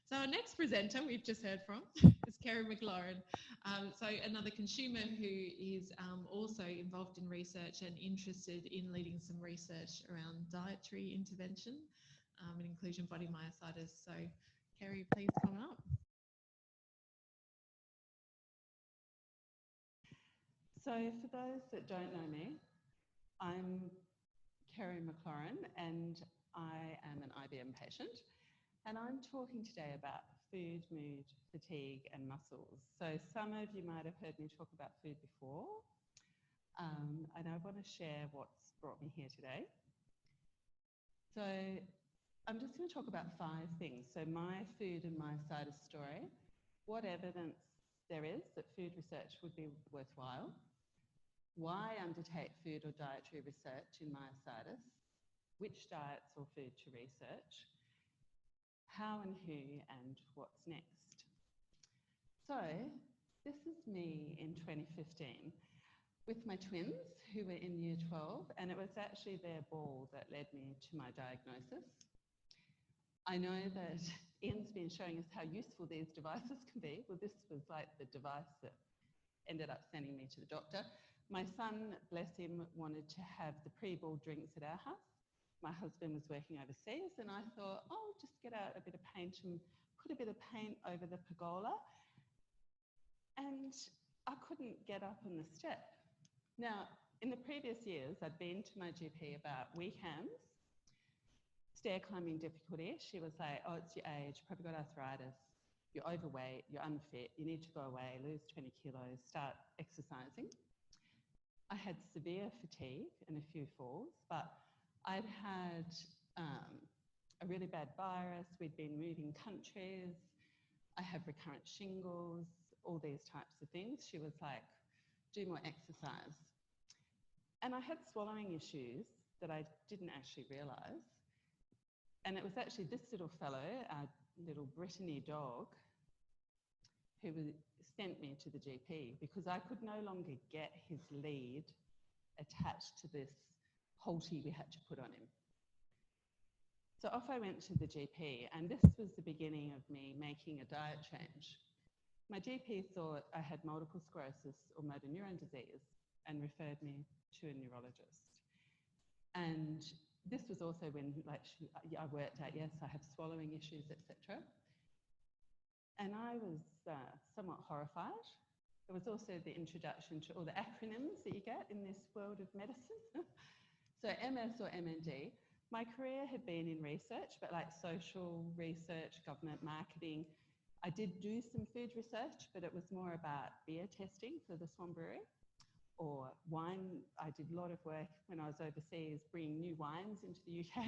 So our next presenter we've just heard from is Kerry McLaurin. So another consumer who is also involved in research and interested in leading some research around dietary intervention and inclusion body myositis. So Kerry, please come up. So for those that don't know me, I'm Kerry McLaurin and I am an IBM patient. And I'm talking today about food, mood, fatigue and muscles. So some of you might have heard me talk about food before, and I want to share what's brought me here today. So I'm just going to talk about 5 things. So my food and myositis story, what evidence there is that food research would be worthwhile, why undertake food or dietary research in myositis, which diets or food to research, how and who, and what's next. So this is me in 2015 with my twins who were in year 12, and it was actually their ball that led me to my diagnosis. I know that Ian's been showing us how useful these devices can be. Well, this was like the device that ended up sending me to the doctor. My son, bless him, wanted to have the pre-ball drinks at our house. My husband was working overseas and I thought, oh, just get out a bit of paint and put a bit of paint over the pergola. And I couldn't get up on the step. Now, in the previous years, I'd been to my GP about weak hands, stair climbing difficulty. She was like, oh, it's your age, probably got arthritis, you're overweight, you're unfit, you need to go away, lose 20 kilos, start exercising. I had severe fatigue and a few falls, but I'd had a really bad virus, we'd been moving countries, I have recurrent shingles, all these types of things. She was like, do more exercise. And I had swallowing issues that I didn't actually realise. And it was actually this little fellow, our little Brittany dog, who sent me to the GP because I could no longer get his lead attached to this halter we had to put on him. So off I went to the GP, and this was the beginning of me making a diet change. My GP thought I had multiple sclerosis or motor neuron disease and referred me to a neurologist. And this was also when I worked out, yes, I have swallowing issues, etc. And I was somewhat horrified. It was also the introduction to all the acronyms that you get in this world of medicine. So MS or MND, my career had been in research, but like social research, government marketing. I did do some food research, but it was more about beer testing for the Swan Brewery or wine. I did a lot of work when I was overseas bringing new wines into the UK,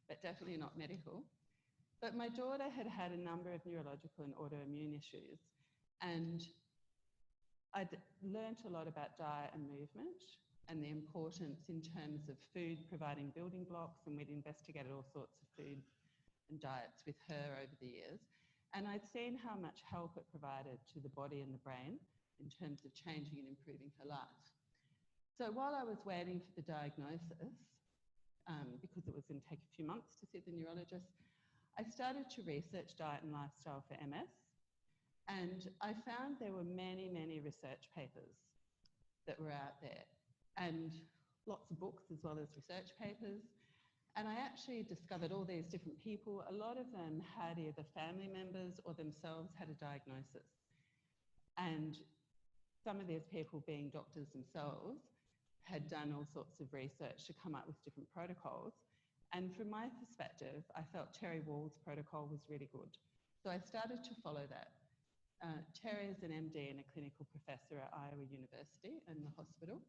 but definitely not medical. But my daughter had had a number of neurological and autoimmune issues, and I'd learnt a lot about diet and movement and the importance in terms of food providing building blocks, and we'd investigated all sorts of food and diets with her over the years. And I'd seen how much help it provided to the body and the brain in terms of changing and improving her life. So while I was waiting for the diagnosis, because it was going to take a few months to see the neurologist, I started to research diet and lifestyle for MS. And I found there were many, many research papers that were out there, and lots of books as well as research papers. And I actually discovered all these different people. A lot of them had either family members or themselves had a diagnosis. And some of these people, being doctors themselves, had done all sorts of research to come up with different protocols. And from my perspective, I felt Terry Wall's protocol was really good. So I started to follow that. Terry is an MD and a clinical professor at Iowa University in the hospital.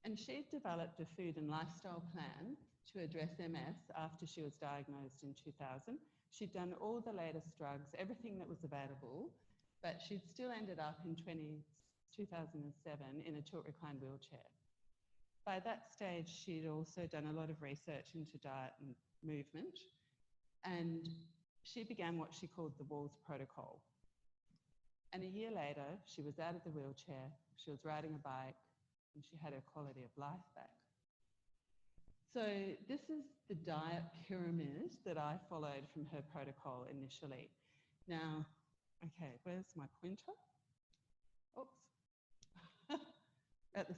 And she developed a food and lifestyle plan to address MS after she was diagnosed in 2000. She'd done all the latest drugs, everything that was available, but she'd still ended up in 2007 in a tilt-recline wheelchair. By that stage, she'd also done a lot of research into diet and movement, and she began what she called the Walls Protocol. And a year later, she was out of the wheelchair, she was riding a bike, and she had her quality of life back. So this is the diet pyramid that I followed from her protocol initially. Now, okay, where's my pointer? Oops. At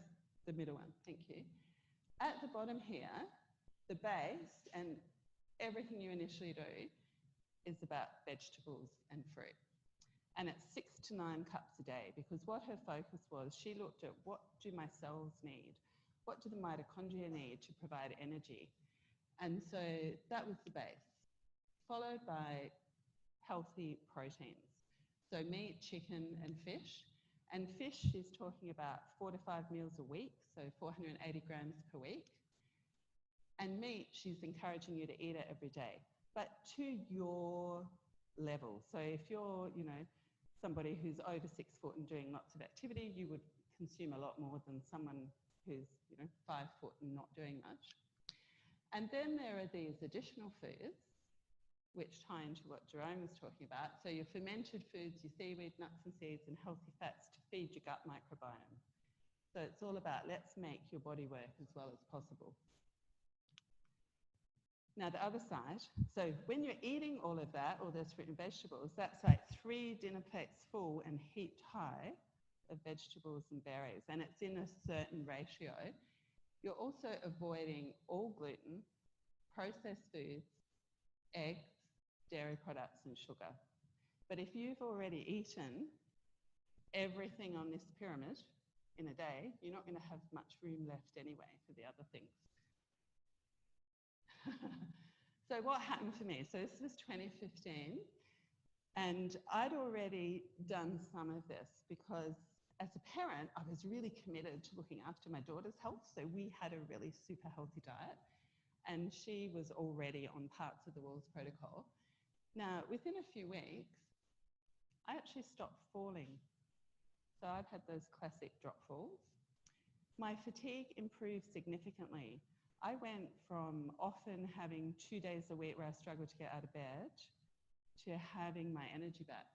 the middle one, thank you. At the bottom here, the base and everything you initially do is about vegetables and fruit. And it's 6 to 9 cups a day, because what her focus was, she looked at what do my cells need? What do the mitochondria need to provide energy? And so that was the base, followed by healthy proteins. So meat, chicken, and fish. And fish, she's talking about 4 to 5 meals a week, so 480 grams per week. And meat, she's encouraging you to eat it every day, but to your level. So if you're, somebody who's over 6 foot and doing lots of activity, you would consume a lot more than someone who's, 5 foot and not doing much. And then there are these additional foods, which tie into what Jerome was talking about. So your fermented foods, your seaweed, nuts and seeds, and healthy fats to feed your gut microbiome. So it's all about let's make your body work as well as possible. Now the other side, so when you're eating all of that, all those fruit and vegetables, that's like 3 dinner plates full and heaped high of vegetables and berries, and it's in a certain ratio. You're also avoiding all gluten, processed foods, eggs, dairy products and sugar. But if you've already eaten everything on this pyramid in a day, you're not going to have much room left anyway for the other things. So what happened for me? So this was 2015, and I'd already done some of this because as a parent, I was really committed to looking after my daughter's health. So we had a really super healthy diet, and she was already on parts of the Walls protocol. Now, within a few weeks, I actually stopped falling. So I've had those classic drop falls. My fatigue improved significantly. I went from often having 2 days a week where I struggled to get out of bed to having my energy back.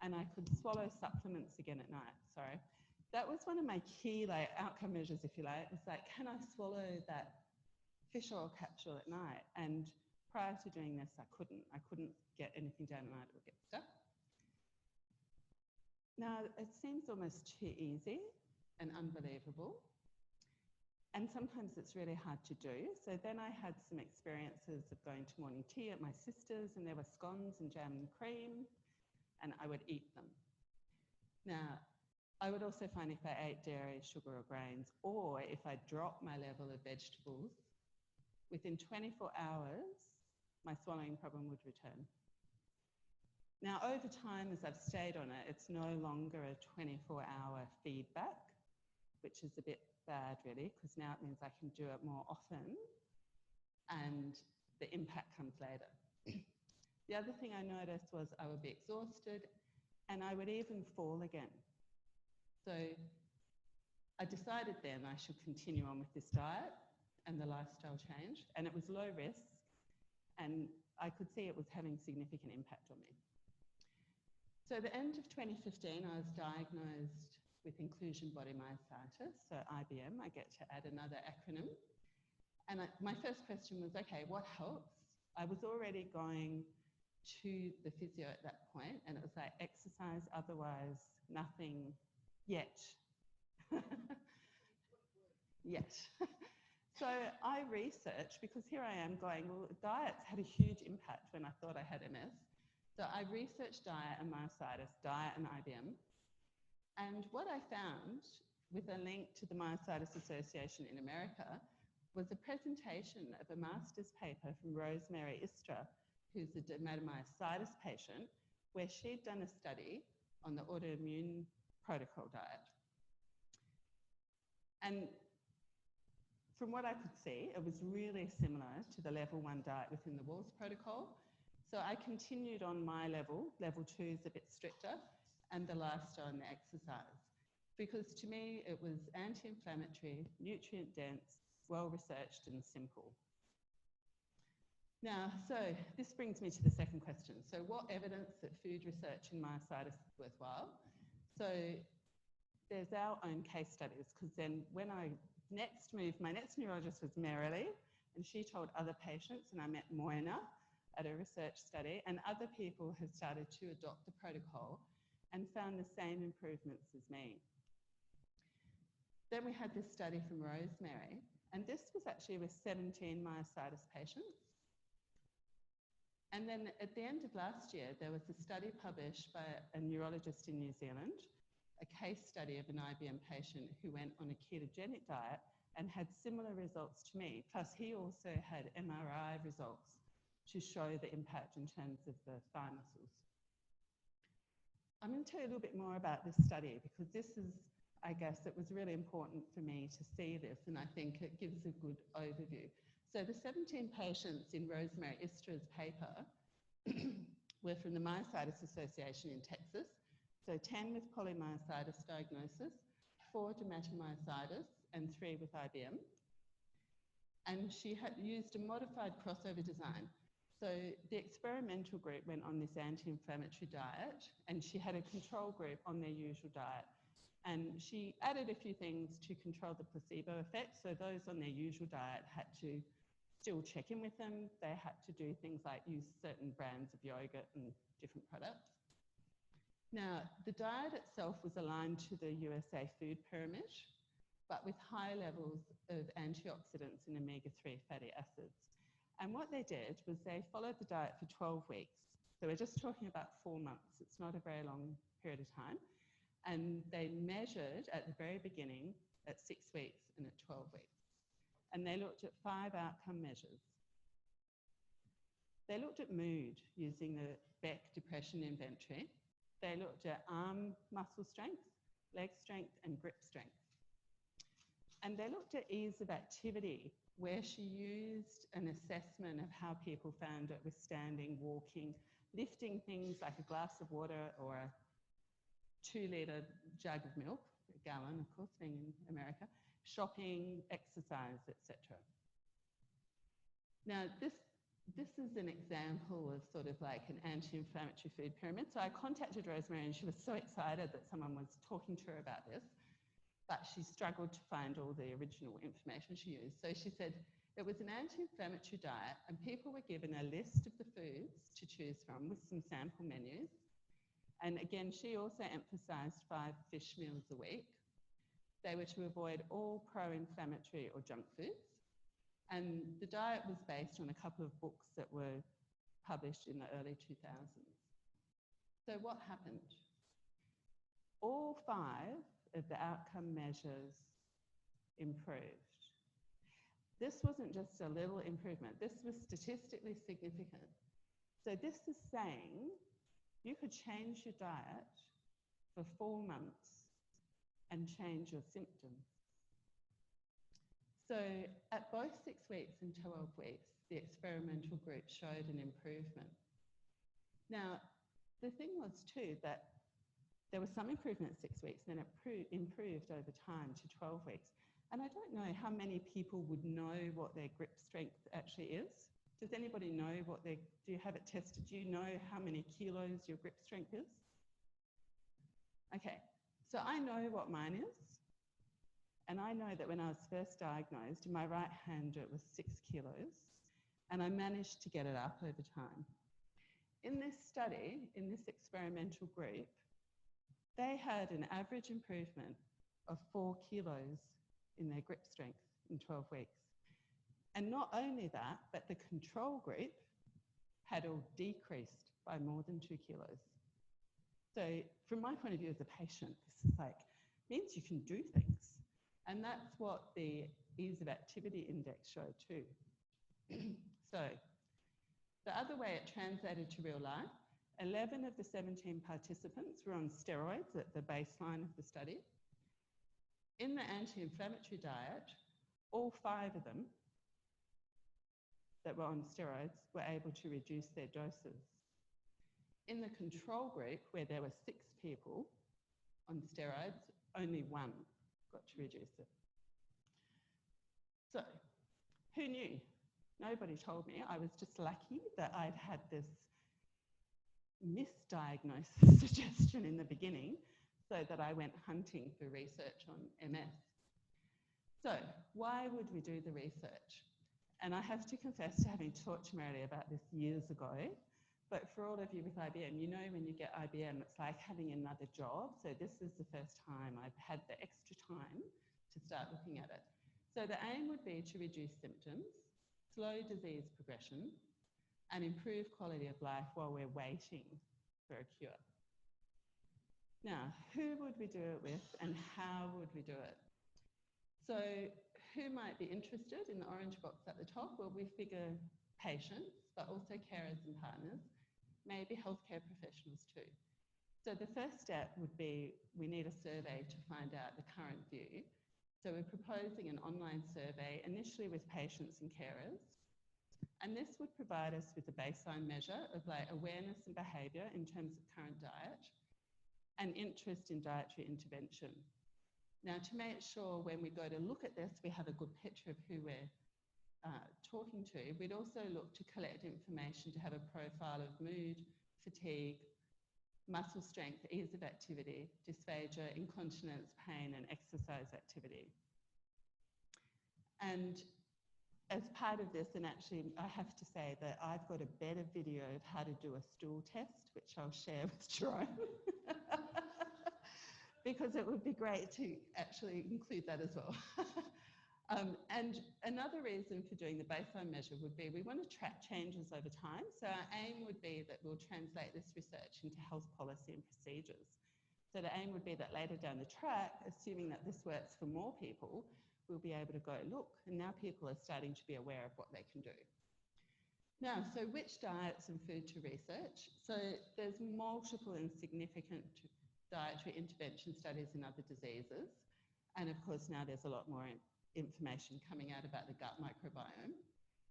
And I could swallow supplements again at night, sorry. That was one of my key outcome measures, if you like. It was like, can I swallow that fish oil capsule at night? And prior to doing this, I couldn't get anything down at night, it would get stuck. Now, it seems almost too easy and unbelievable. And sometimes it's really hard to do. So then I had some experiences of going to morning tea at my sister's, and there were scones and jam and cream, and I would eat them. Now, I would also find if I ate dairy, sugar or grains, or if I dropped my level of vegetables, within 24 hours, my swallowing problem would return. Now, over time, as I've stayed on it, it's no longer a 24-hour feedback, which is a bit bad, really, because now it means I can do it more often and the impact comes later. The other thing I noticed was I would be exhausted and I would even fall again. So I decided then I should continue on with this diet and the lifestyle change, and it was low risk and I could see it was having significant impact on me. So at the end of 2015, I was diagnosed with inclusion body myositis, so IBM. I get to add another acronym. And my first question was, okay, what helps? I was already going to the physio at that point, and it was like exercise, otherwise nothing yet. Yet. So I researched, because here I am going, well, diets had a huge impact when I thought I had MS. So I researched diet and myositis, diet and IBM. And what I found, with a link to the Myositis Association in America, was a presentation of a master's paper from Rosemary Istra, who's a dermatomyositis patient, where she'd done a study on the autoimmune protocol diet. And from what I could see, it was really similar to the level 1 diet within the Walls protocol. So I continued on my level. Level 2 is a bit stricter, and the lifestyle and the exercise. Because to me, it was anti-inflammatory, nutrient-dense, well-researched and simple. Now, so this brings me to the second question. So what evidence that food research in myositis is worthwhile? So there's our own case studies, because then when I next moved, my next neurologist was Merrily, And she told other patients, and I met Moina at a research study, and other people have started to adopt the protocol and found the same improvements as me. Then we had this study from Rosemary, and this was actually with 17 myositis patients. And then at the end of last year, there was a study published by a neurologist in New Zealand, a case study of an IBM patient who went on a ketogenic diet and had similar results to me. Plus, he also had MRI results to show the impact in terms of the thigh muscles. I'm going to tell you a little bit more about this study because this is, I guess, it was really important for me to see this, and I think it gives a good overview. So the 17 patients in Rosemary Istra's paper were from the Myositis Association in Texas. So 10 with polymyositis diagnosis, 4 dermatomyositis, and 3 with IBM. And she had used a modified crossover design. So the experimental group went on this anti-inflammatory diet, and she had a control group on their usual diet. And she added a few things to control the placebo effect. So those on their usual diet had to still check in with them. They had to do things like use certain brands of yogurt and different products. Now, the diet itself was aligned to the USA Food Pyramid, but with high levels of antioxidants and omega-3 fatty acids. And what they did was they followed the diet for 12 weeks. So we're just talking about 4 months. It's not a very long period of time. And they measured at the very beginning at 6 weeks and at 12 weeks. And they looked at 5 outcome measures. They looked at mood using the Beck Depression Inventory. They looked at arm muscle strength, leg strength, and grip strength. And they looked at ease of activity, where she used an assessment of how people found it with standing, walking, lifting things like a glass of water or a 2-litre jug of milk, a gallon, of course, being in America, shopping, exercise, etc. Now, this is an example of sort of like an anti-inflammatory food pyramid. So I contacted Rosemary and she was so excited that someone was talking to her about this, but she struggled to find all the original information she used. So she said it was an anti-inflammatory diet and people were given a list of the foods to choose from with some sample menus. And again, she also emphasised 5 fish meals a week. They were to avoid all pro-inflammatory or junk foods. And the diet was based on a couple of books that were published in the early 2000s. So what happened? All 5 of the outcome measures improved. This wasn't just a little improvement. This was statistically significant. So this is saying you could change your diet for 4 months and change your symptoms. So at both 6 weeks and 12 weeks, the experimental group showed an improvement. Now, the thing was too that there was some improvement at 6 weeks, and then it improved over time to 12 weeks. And I don't know how many people would know what their grip strength actually is. Does anybody know do you have it tested? Do you know how many kilos your grip strength is? Okay, so I know what mine is. And I know that when I was first diagnosed, in my right hand it was 6 kilos, and I managed to get it up over time. In this study, in this experimental group, they had an average improvement of 4 kilos in their grip strength in 12 weeks. And not only that, but the control group had all decreased by more than 2 kilos. So from my point of view as a patient, this is like, means you can do things. And that's what the ease of activity index showed too. So the other way it translated to real life, 11 of the 17 participants were on steroids at the baseline of the study. In the anti-inflammatory diet, all 5 of them that were on steroids were able to reduce their doses. In the control group, where there were 6 people on steroids, only 1 got to reduce it. So, who knew? Nobody told me. I was just lucky that I'd had this misdiagnosis suggestion in the beginning so that I went hunting for research on MS. So, why would we do the research? And I have to confess to having talked to Mary about this years ago, but for all of you with IBM, you know when you get IBM, it's like having another job. So this is the first time I've had the extra time to start looking at it. So the aim would be to reduce symptoms, slow disease progression, and improve quality of life while we're waiting for a cure. Now, who would we do it with and how would we do it? So who might be interested in the orange box at the top? Well, we figure patients, but also carers and partners, maybe healthcare professionals too. So the first step would be we need a survey to find out the current view. So we're proposing an online survey initially with patients and carers. And this would provide us with a baseline measure of like awareness and behaviour in terms of current diet and interest in dietary intervention. Now, to make sure when we go to look at this, we have a good picture of who we're talking to, we'd also look to collect information to have a profile of mood, fatigue, muscle strength, ease of activity, dysphagia, incontinence, pain, and exercise activity. And as part of this, and actually I have to say that I've got a better video of how to do a stool test, which I'll share with Jerome, because it would be great to actually include that as well. And another reason for doing the baseline measure would be we want to track changes over time. So our aim would be that we'll translate this research into health policy and procedures. So the aim would be that later down the track, assuming that this works for more people, we'll be able to go, look, and now people are starting to be aware of what they can do. Now, so which diets and food to research? So there's multiple and significant dietary intervention studies in other diseases. And of course, now there's a lot more information coming out about the gut microbiome.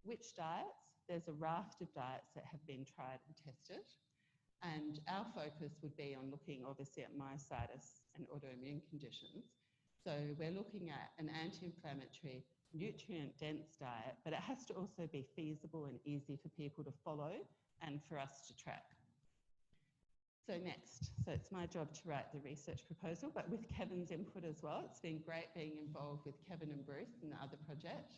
Which diets? There's a raft of diets that have been tried and tested. And our focus would be on looking obviously at myositis and autoimmune conditions. So we're looking at an anti-inflammatory, nutrient-dense diet, but it has to also be feasible and easy for people to follow and for us to track. So next, so it's my job to write the research proposal, but with Kevin's input as well. It's been great being involved with Kevin and Bruce in the other project.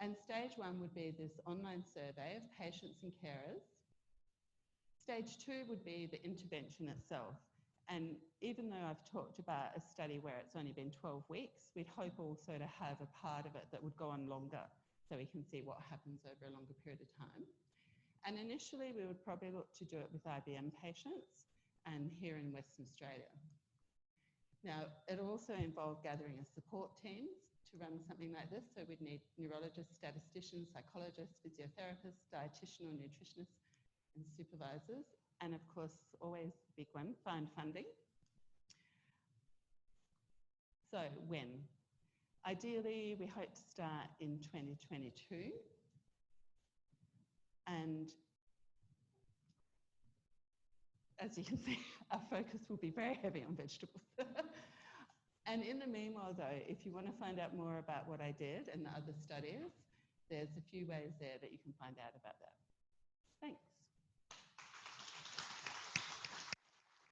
And stage one would be this online survey of patients and carers. Stage two would be the intervention itself. And even though I've talked about a study where it's only been 12 weeks, we'd hope also to have a part of it that would go on longer so we can see what happens over a longer period of time. And initially, we would probably look to do it with IBM patients and here in Western Australia. Now, it'll also involve gathering a support teams to run something like this. So we'd need neurologists, statisticians, psychologists, physiotherapists, dietitian or nutritionists, and supervisors. And of course, always the big one, find funding. So when? Ideally, we hope to start in 2022. And as you can see, our focus will be very heavy on vegetables. And in the meanwhile, though, if you want to find out more about what I did and the other studies, there's a few ways there that you can find out about that. Thanks.